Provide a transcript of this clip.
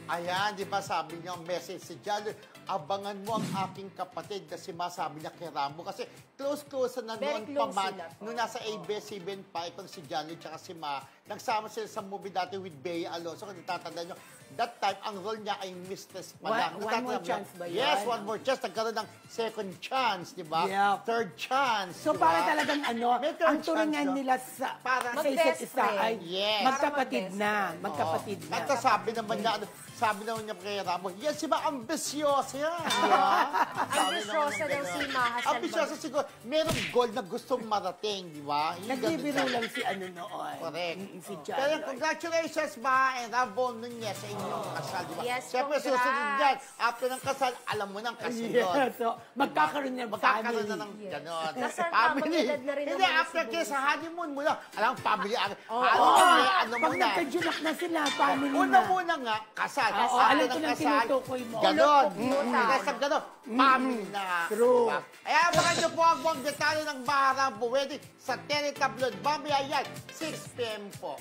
Ayan, di ba sabi niya, message si Jalo, abangan mo ang aking kapatid kasi masabi niya kay Rambo. Kasi close-close na noon pa man. Nung nasa ABS-CBN pa, itong si Jalo at si Ma, nagsama sila sa movie dati with Bea Alonso. Kung natatanda nyo, that time, ang role niya ay mistress pa lang. One more chance ba yun? Yes, one more chance. Nagkaroon ng second chance, di ba? Yeah. Third chance. So, diba? para talagang ang turingan nila sa isa't isa ay magkapatid na. Magkapatid na. At sabi naman niya kay Ramos, yan si Ma, ambisyosa yan. Ambisyosa daw si Ma Hassan. Ambisyosa siguro. Merong goal na gustong marating, di ba? Nagbibiro lang si ano noon. Correct. Si John. Pero congratulations, Ma and Rambo Nunez sa inyong kasal, di ba? Yes, siyempre, susunod yan. After ng kasal, alam mo nang kasunod. Yeah, so, magkakaroon ng magkakaroon family. na ng gano'n. Kasal Family. na, na rin Hindi, naman after si kayo sa honeymoon mo lang. Alam, family. Ano Pag muna. nagkajunak na sila, family na. Una muna nga, kasal. Oo, alam ko lang tinutukoy mo. Ganon. Ulot-pulutan. Kasi ganon, family na. True. Diba? Kaya abangan nyo po ang buong detalye ng Maharambo Wedding sa Teletabloid. Mamaya yan, 6 p.m. po.